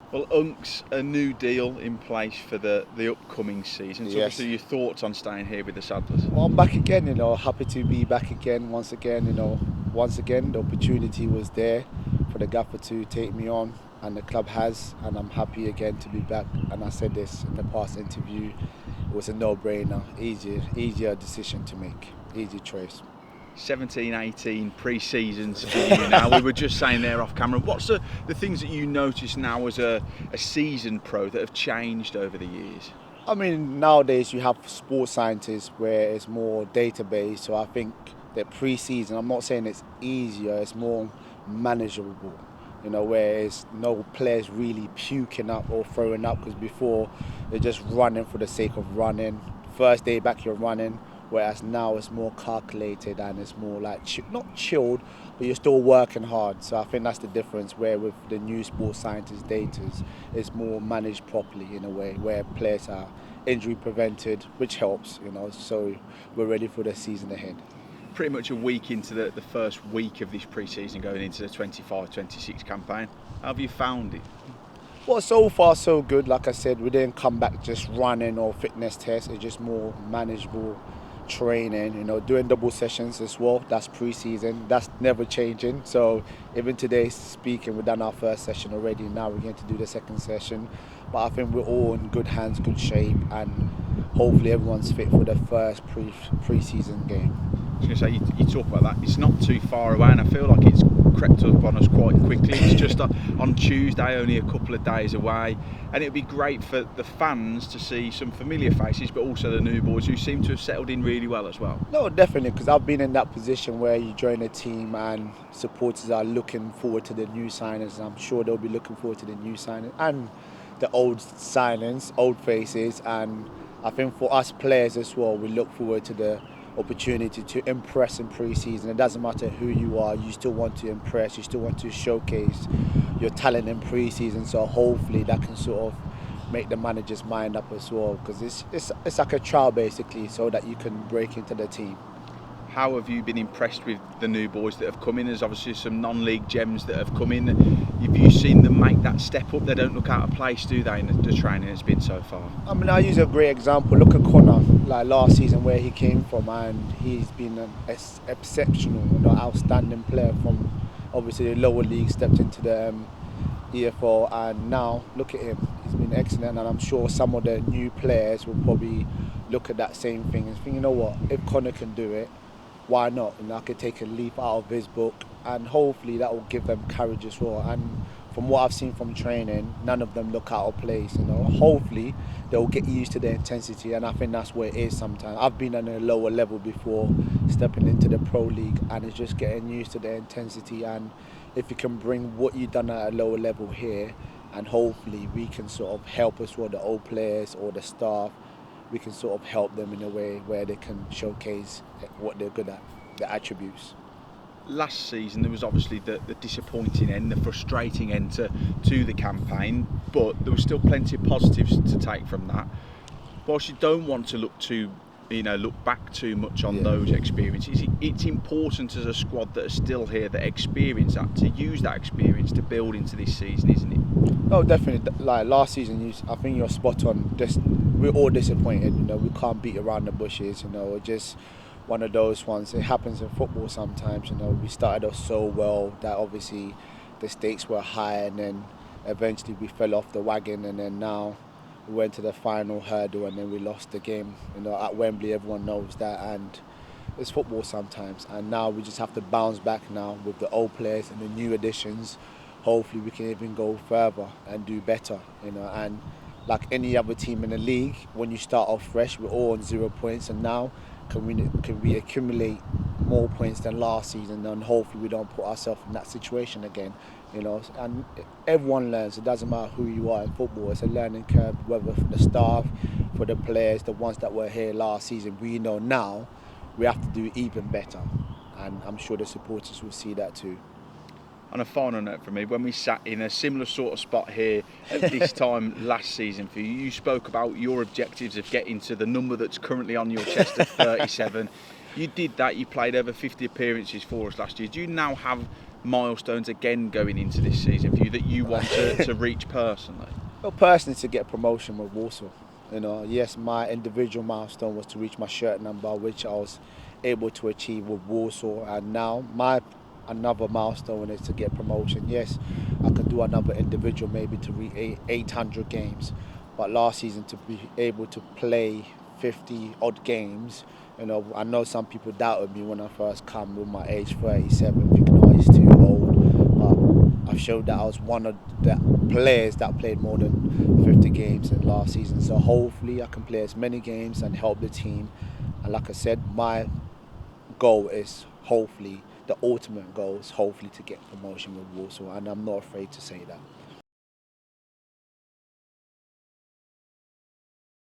Well, Unk's a new deal in place for the upcoming season. So Yes. obviously your thoughts on staying here with the Saddlers? Well, I'm back again, happy to be back again once again, once again the opportunity was there for the gaffer to take me on, and the club has, and I'm happy again to be back. And I said this in the past interview, it was a no-brainer, easier decision to make, easy choice. 17-18 pre-seasons for you now. We were just saying there off camera. What's the things that you notice now as a seasoned pro that have changed over the years? I mean, nowadays you have sports scientists where it's more database, so I think that pre-season, I'm not saying it's easier, it's more manageable, where it's no players really puking up or throwing up, because before they're just running for the sake of running. First day back you're running, whereas now it's more calculated and it's more like, not chilled, but you're still working hard. So I think that's the difference, where with the new sports scientist data, it's more managed properly in a way, where players are injury prevented, which helps, so we're ready for the season ahead. Pretty much a week into the first week of this pre-season, going into the 25-26 campaign. How have you found it? Well, so far so good. Like I said, we didn't come back just running or fitness tests. It's just more manageable training, doing double sessions as well. That's pre-season. That's never changing. So even today speaking, we've done our first session already. Now we're going to do the second session. But I think we're all in good hands, good shape, and hopefully everyone's fit for the first pre-season game. I was going to say, you talk about that, it's not too far away, and I feel like it's crept up on us quite quickly. It's just on Tuesday, only a couple of days away, and it'd be great for the fans to see some familiar faces, but also the new boys who seem to have settled in really well as well. No, definitely, because I've been in that position where you join a team and supporters are looking forward to the new signings, and I'm sure they'll be looking forward to the new signings and the old signings, old faces. And I think for us players as well, we look forward to the opportunity to impress in pre-season. It doesn't matter who you are, you still want to impress, you still want to showcase your talent in pre-season. So hopefully that can sort of make the manager's mind up as well, because it's like a trial basically, so that you can break into the team. How have you been impressed with the new boys that have come in? There's obviously some non-league gems that have come in. Have you seen them make that step up? They don't look out of place, do they, in the training it's been so far? I mean, I use a great example. Look at Connor, like last season where he came from, and he's been an exceptional, outstanding player from obviously the lower league, stepped into the EFL, and now look at him. He's been excellent, and I'm sure some of the new players will probably look at that same thing and think, you know what, if Connor can do it, why not? I could take a leaf out of his book, and hopefully that will give them courage as well. And from what I've seen from training, none of them look out of place. Hopefully they'll get used to the intensity, and I think that's where it is sometimes. I've been on a lower level before, stepping into the pro league, and it's just getting used to the intensity. And if you can bring what you've done at a lower level here, and hopefully we can sort of help as well, the old players or the staff, we can sort of help them in a way where they can showcase what they're good at, the attributes. Last season there was obviously the disappointing end, the frustrating end to the campaign, but there was still plenty of positives to take from that. Whilst you don't want to look back too much on those experiences, it's important as a squad that are still here, that experience that, to use that experience to build into this season, isn't it? No, definitely. Like last season, I think you're spot on. We're all disappointed. We can't beat around the bushes. Just one of those ones. It happens in football sometimes. We started off so well that obviously the stakes were high, and then eventually we fell off the wagon, and then now we went to the final hurdle, and then we lost the game. At Wembley, everyone knows that, and it's football sometimes. And now we just have to bounce back now with the old players and the new additions. Hopefully we can even go further and do better, and like any other team in the league, when you start off fresh, we're all on 0 points, and now can we accumulate more points than last season, and hopefully we don't put ourselves in that situation again, and everyone learns. It doesn't matter who you are in football, it's a learning curve, whether for the staff, for the players, the ones that were here last season. We know now we have to do even better, and I'm sure the supporters will see that too. On a final note from me, when we sat in a similar sort of spot here at this time last season for you, you spoke about your objectives of getting to the number that's currently on your chest of 37. You did that, you played over 50 appearances for us last year. Do you now have milestones again going into this season for you that you want to reach personally? Well, personally, to get promotion with Walsall. You know, yes, my individual milestone was to reach my shirt number, which I was able to achieve with Walsall, and now my another milestone is to get promotion. Yes, I can do another individual, maybe to reach 800 games, but last season to be able to play 50 odd games, you know, I know some people doubted me when I first come with my age 37, thinking, oh, he's too old, but I've showed that I was one of the players that played more than 50 games in last season. So hopefully I can play as many games and help the team. And like I said, my goal is hopefully, the ultimate goal is hopefully to get promotion with Walsall, and I'm not afraid to say that.